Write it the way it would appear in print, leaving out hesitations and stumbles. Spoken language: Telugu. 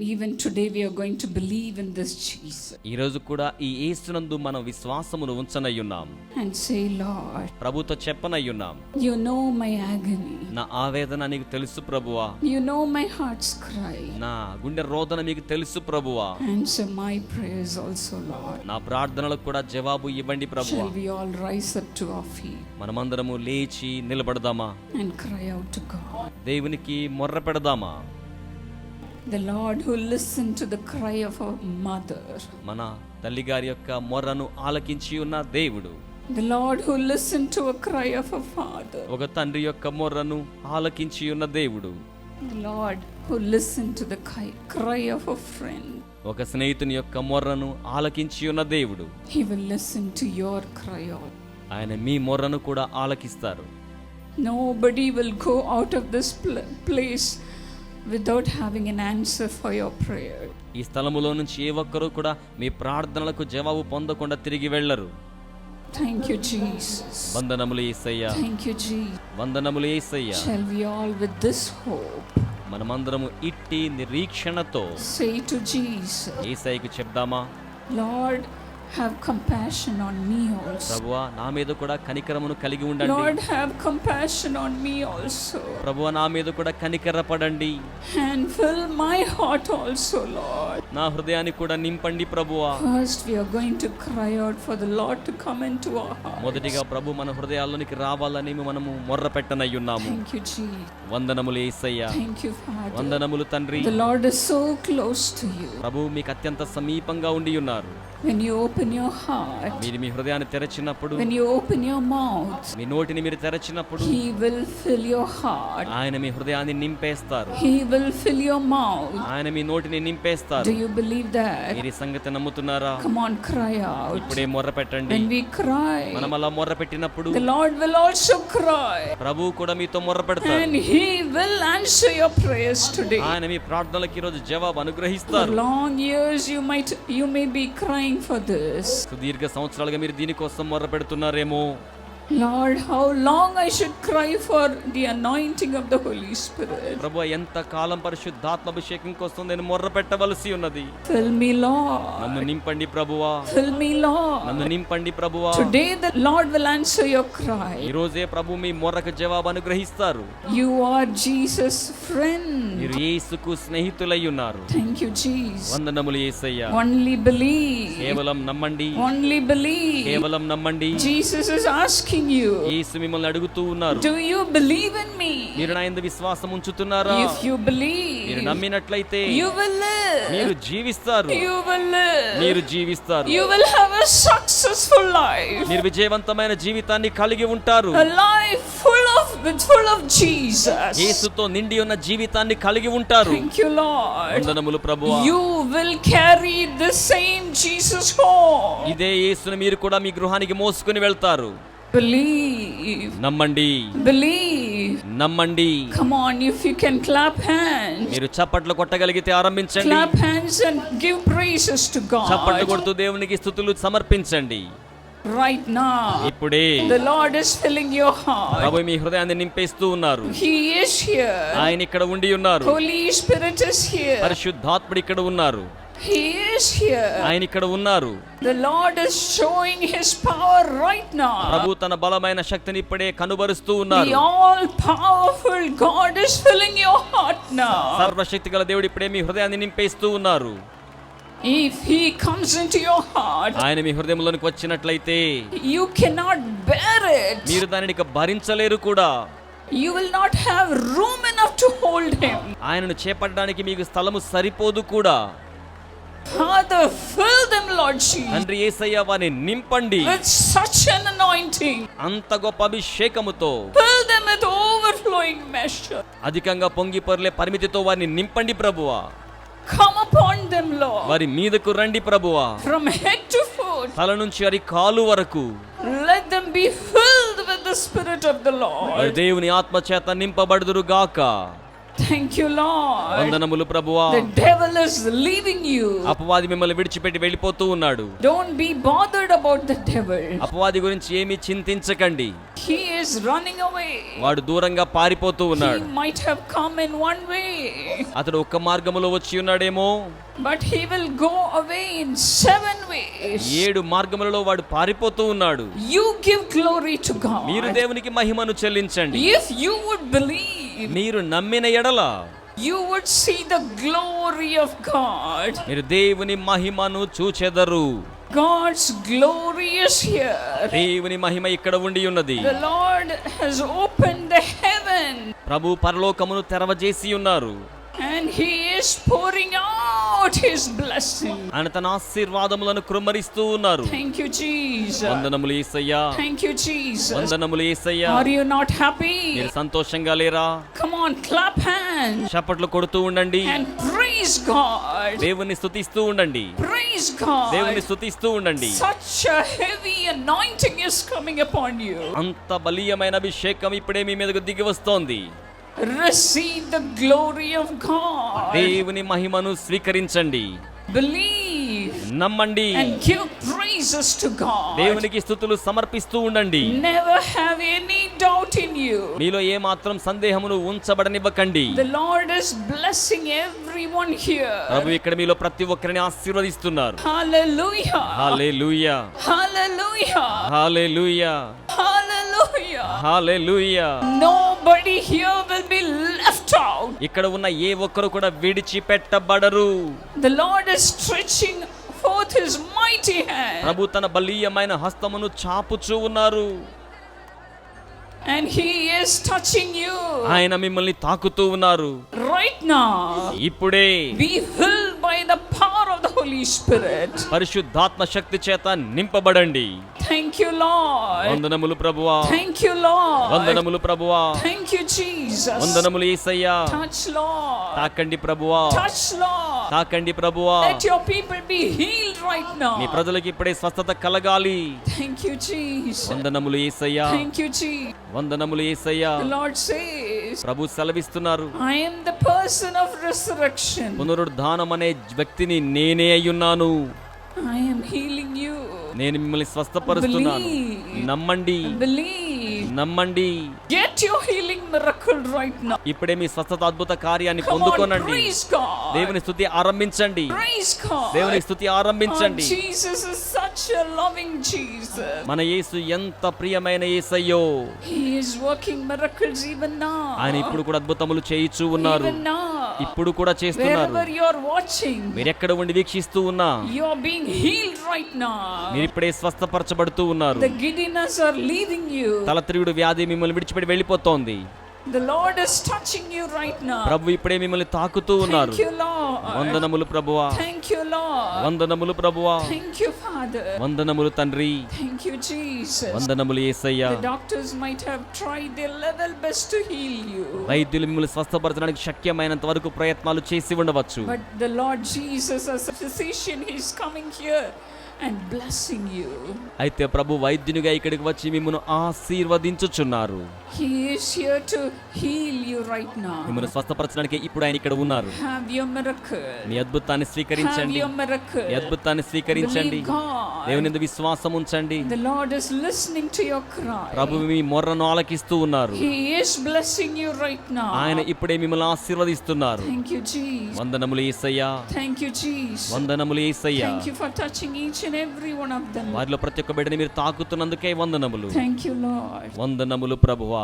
Even today we are going to believe in this Jesus. ఈ రోజు కూడా ఈ యేసునందు మనం విశ్వాసమును ఉంచనయ్యున్నాం. And say, Lord, ప్రభుతో చెప్పనయ్యున్నాం. you know my agony. నా ఆవేదన నీకు తెలుసు ప్రభువా. You know my heart's cry. నా గుండె రోదన నీకు తెలుసు ప్రభువా. Answer my prayers also, Lord. నా ప్రార్థనలకు కూడా జవాబు ఇవ్వండి ప్రభువా. Shall we all rise up to our feet మనమందరము లేచి నిలబడదామా? and cry out to God? దేవునికి మొర్ర పెడదామా? The Lord who listened to the cry of our mother. మన తల్లిగారి యొక్క మొర్రను ఆలకించి ఉన్న దేవుడు. The Lord who listened to a cry of a father. ఒక తండ్రి యొక్క మొర్రను ఆలకించి ఉన్న దేవుడు. The Lord who listened to the cry of a friend. ఒక స్నేహితుని యొక్క మొర్రను ఆలకించి ఉన్న దేవుడు. He will listen to your cry out. ఆయన మీ మొర్రను కూడా ఆలకిస్తారు. Nobody will go out of this place without having an answer for your prayer. ఈ స్థలములో నుంచి ఏ ఒక్కరూ కూడా మీ ప్రార్థనలకు జవాబు పొందకుండా తిరిగి వెళ్ళరు. Thank you, Jesus. వందనములు యేసయ్యా. Thank you, Jesus. వందనములు యేసయ్యా. Shall we all with this hope మనమందరము ఇట్టి నిరీక్షణతో say to Jesus, యేసయ్యకు చెప్దామా? Lord, have compassion on me also. ప్రభువా నా మీద కూడా కనికరమును కలిగి ఉండండి. Lord, have compassion on me also. ప్రభువా నా మీద కూడా కనికరపడండి. And fill my heart also, Lord. నా హృదయాన్ని కూడా నింపండి ప్రభువా. First we are going to cry out for the Lord to come into our heart. మొదటిగా ప్రభు మన హృదయాల్లోనికి రావాలని మనము మొర్ర పెట్టనయ్యున్నాము. Thank you, Jesus. వందనములు యేసయ్యా. Thank you, Father. వందనములు తండ్రి. The Lord is so close to you. ప్రభు మీకు అత్యంత సమీపంగా ఉండి ఉన్నారు. When you open your heart, మీరు మీ హృదయాన్ని తెరచినప్పుడు, when you open your mouth, మీ నోటిని మీరు తెరచినప్పుడు He will fill your heart. ఆయన మీ హృదయాన్ని నింపేస్తారు. He will fill your mouth. ఆయన మీ నోటిని నింపేస్తారు. Do you believe that? మీరు ఈ సంగతి నమ్ముతున్నారా? Come on, cry out. ఇప్పుడే మొర్ర పెట్టండి. When we cry, మనం అలా మొర్ర పెట్టినప్పుడు the Lord will also cry. ప్రభు కూడా మీతో మొర్ర పెడతారు. And He will answer your prayers today. ఆయన మీ ప్రార్థనలకు ఈ రోజు జవాబు For అనుగ్రహిస్తారు. long years you may be crying for this. సుదీర్ఘ సంవత్సరాలుగా మీరు దీనికోసం మొర్ర పెడుతున్నారేమో. Lord, how long I should cry for the anointing of the Holy Spirit. ప్రభువా ఎంత కాలం పరిశుద్ధాత్మ అభిషేకం కోసం నేను మొర్ర పెట్టవలసి ఉన్నది. Fill me, Lord. నన్ను నింపండి ప్రభువా. Fill me, Lord. నన్ను నింపండి ప్రభువా. Today the Lord will answer your cry. ఈ రోజే ప్రభు మీ మొర్రకు జవాబు అనుగ్రహిస్తారు. You are Jesus' friend. మీరు యేసుకు స్నేహితులై ఉన్నారు. Thank you, Jesus. వందనములు యేసయ్యా. Only believe. కేవలం నమ్మండి. Only believe. కేవలం నమ్మండి. Jesus is asking you, యేసు మిమ్మల్ని అడుగుతూ ఉన్నారు. do you believe in me? మీరు నా యందు విశ్వాసం ఉంచుతున్నారా? If you believe, మీరు నమ్మినట్లయితే you will live. మీరు జీవిస్తారు. You will live. మీరు జీవిస్తారు. You will have a successful life. మీరు విజయవంతమైన జీవితాన్ని కలిగి ఉంటారు. A life full of Jesus. యేసుతో నిండి ఉన్న జీవితాన్ని కలిగి ఉంటారు. Thank you, Lord. వందనములు ప్రభువా. You will carry the same Jesus home. ఇదే యేసును మీరు కూడా మీ గృహానికి మోసుకొని వెళ్తారు. Believe. నమ్మండి. Believe. నమ్మండి. Come on, if you can clap hands. మీరు చప్పట్లు కొట్టగలిగితే ఆరంభించండి. Clap hands and give praises to చప్పట్లు God. కొడుతూ దేవునికి స్తుతులు సమర్పించండి. Right now. ఇప్పుడే The Lord is filling your heart. ప్రభు మీ హృదయాన్ని నింపేస్తూ ఉన్నారు. He is here. ఆయన ఇక్కడ ఉండి ఉన్నారు. Holy Spirit is here. పరిశుద్ధాత్ముడు ఇక్కడ ఉన్నారు. He is here. ఆయన ఇక్కడ ఉన్నారు. The Lord is showing His power right now. ప్రభు తన బలమైన శక్తిని ఇప్పుడే కనుబరుస్తూ ఉన్నారు. The all powerful God is filling your heart now. సర్వశక్తిగల దేవుడు ఇప్పుడే మీ హృదయాన్ని నింపేస్తూ ఉన్నారు. If He comes into your heart, ఆయన మీ హృదయంలోనికి వచ్చినట్లయితే you cannot bear it. మీరు దానిని ఇక భరించలేరు కూడా. You will not have room enough to hold Him. ఆయనను చేపట్టడానికి మీకు స్థలము సరిపోదు కూడా. Father, fill them, Lord Jesus, తండ్రి యేసయ్య వారిని నింపండి. with such an anointing. అంత గొప్ప అభిషేకముతో Fill them with overflowing measure. అధికంగా పొంగి పొర్లే పరిమితితో వారిని నింపండి ప్రభువా. Come upon them, Lord. వారి మీదకు రండి ప్రభువా. From head to foot. తల నుంచి అరి కాలు వరకు Let them be filled with the Spirit of the వారి Lord. దేవుని ఆత్మ చేత నింపబడుదురు గాక. Thank you, Lord. వందనములు ప్రభువా. The devil is leaving you. అపవాది మిమ్మల్ని విడిచిపెట్టి వెళ్ళిపోతూ ఉన్నాడు. Don't be bothered about the devil. అపవాది గురించి ఏమీ చింతించకండి. He is running away. వాడు దూరంగా పారిపోతూ ఉన్నాడు. He might have come in one way. అతడు ఒక్క మార్గములో వచ్చి ఉన్నాడేమో, but he will go away in 7 ways. 7 మార్గములలో వాడు పారిపోతూ ఉన్నాడు. You give glory to God. మీరు దేవునికి మహిమను చెల్లించండి. If you would believe, మీరు నమ్మిన ఎడల you would see the glory of God. మీరు దేవుని మహిమను చూచెదరు. God's glory is here. దేవుని మహిమ ఇక్కడ ఉండి ఉన్నది. The Lord has opened the heaven. ప్రభు పరలోకమును తెరవజేసి ఉన్నారు. And he is pouring out his blessing. ఆయన తన ఆశీర్వాదములను కృమ్మరిస్తూ ఉన్నారు. Thank you, Jesus. వందనములు యేసయ్యా. Thank you, Jesus. వందనములు యేసయ్యా. Are you not happy? మీరు సంతోషంగా లేరా? Come on, clap hands. చప్పట్లు కొడుతూ ఉండండి. And praise God. దేవుని స్తుతిస్తూ ఉండండి. Praise God. దేవుని స్తుతిస్తూ ఉండండి. Such a heavy anointing is coming upon you. అంత బలీయమైన అభిషేకం ఇప్పుడే మీ మీదకు దిగి వస్తోంది. Receive the glory of God. దేవుని మహిమను స్వీకరించండి. Believe. నమ్మండి. And give praises to God. దేవునికి స్తుతులు సమర్పిస్తూ ఉండండి. Never have any doubt in you. మీలో ఏ మాత్రం సందేహమును ఉంచబడనివ్వకండి. The Lord is blessing everyone here. ప్రభు ఇక్కడ మీలో ప్రతి ఒక్కరిని ఆశీర్వదిస్తున్నారు. Hallelujah. Hallelujah. Hallelujah. Hallelujah. Hallelujah. Hallelujah. Nobody here will be left out. ఇక్కడ ఉన్న ఏ ఒక్కరు కూడా విడిచిపెట్టబడరు. The Lord is stretching forth his mighty hand. ప్రభు తన బలీయమైన హస్తమును చాపుచూ ఉన్నారు. And he is touching you. ఆయన మిమ్మల్ని తాకుతూ ఉన్నారు. Right now. ఇప్పుడే. Be filled by the power of the Holy Spirit. పరిశుద్ధాత్మ శక్తి చేత నింపబడండి. Thank you, Lord. వందనములు ప్రభువా. Thank you, Lord. వందనములు ప్రభువా. Thank you, Jesus. వందనములు యేసయ్యా. Touch, Lord. తాకండి ప్రభువా. Touch, Lord. తాకండి ప్రభువా. Let your people be healed right now. మీ ప్రజలకు ఇప్పుడే స్వస్థత కలగాలి. Thank you, Jesus. వందనములు యేసయ్యా. Thank you, Jesus. వందనములు యేసయ్యా. The Lord says, Prabhu సెలవిస్తున్నారు. I am the person of resurrection. పునరుద్ధానం అనే వ్యక్తిని నేనే అయ్యున్నాను. I am healing you. నేను మిమ్మల్ని స్వస్థపరుస్తున్నాను. నమ్మండి. Believe. నమ్మండి. Get your healing miracle right now. ఇప్పుడే మీ స్వస్థత అద్భుత కార్యాన్ని Come on, పొందుకోనండి. praise God. దేవుని స్తుతి ఆరంభించండి. Praise God. దేవుని స్తుతి ఆరంభించండి. Oh, Jesus is such a loving Jesus. మన యేసు ఎంత ప్రియమైన యేసయ్యో. He is working miracles even now. ఆయన ఇప్పుడు కూడా అద్భుతములు చేయిచూ ఉన్నారు. Even now. ఇప్పుడు కూడా చేస్తున్నారు. Wherever you are watching, మీరు ఎక్కడ ఉండి వీక్షిస్తూ ఉన్నా you are being healed right now. మీరు ఇప్పుడే స్వస్థపరచబడుతూ ఉన్నారు. The giddiness are leaving you. తలతిరుగుడు వ్యాధి మిమ్మల్ని విడిచిపెట్టి వెళ్ళిపోతోంది. The Lord is touching you right now. ప్రభు ఇప్పుడే మిమ్మల్ని తాకుతూ ఉన్నారు. Thank you, Lord. వందనములు ప్రభువా. Thank you, Lord. వందనములు ప్రభువా. Thank you, Father. వందనములు తండ్రి. Thank you, Jesus. వందనములు యేసయ్యా. The doctors might have tried their level best to heal you. వైద్యులు మిమ్మల్ని స్వస్థపరచడానికి శక్యమైనంత వరకు ప్రయత్నాలు చేసి ఉండవచ్చు. But the Lord Jesus as a physician, he is coming here and blessing you. అయితే ప్రభు వైద్యునిగా ఇక్కడికి వచ్చి మిమ్మల్ని ఆశీర్వదించుచున్నారు. He is here to heal you right now. మిమ్మల్ని స్వస్థపరచడానికి ఇప్పుడు ఆయన ఇక్కడ ఉన్నారు. Have your miracle. మీ అద్భుతాన్ని Have స్వీకరించండి. your miracle. మీ అద్భుతాన్ని స్వీకరించండి. Believe God. దేవుని యందు విశ్వాసం ఉంచండి. The Lord is listening to your cry. ప్రభు మీ మొర్రను ఆలకిస్తూ ఉన్నారు. He is blessing you right now. ఆయన ఇప్పుడే మిమ్మల్ని ఆశీర్వదిస్తున్నారు. Thank you, Jesus. వందనములు యేసయ్యా. Thank you, Jesus. వందనములు యేసయ్యా. Thank you for touching each and every one of them. వారిలో ప్రతి ఒక్క బిడ్డని మీరు తాకుతున్నందుకే వందనములు. Thank you, Lord. వందనములు ప్రభువా.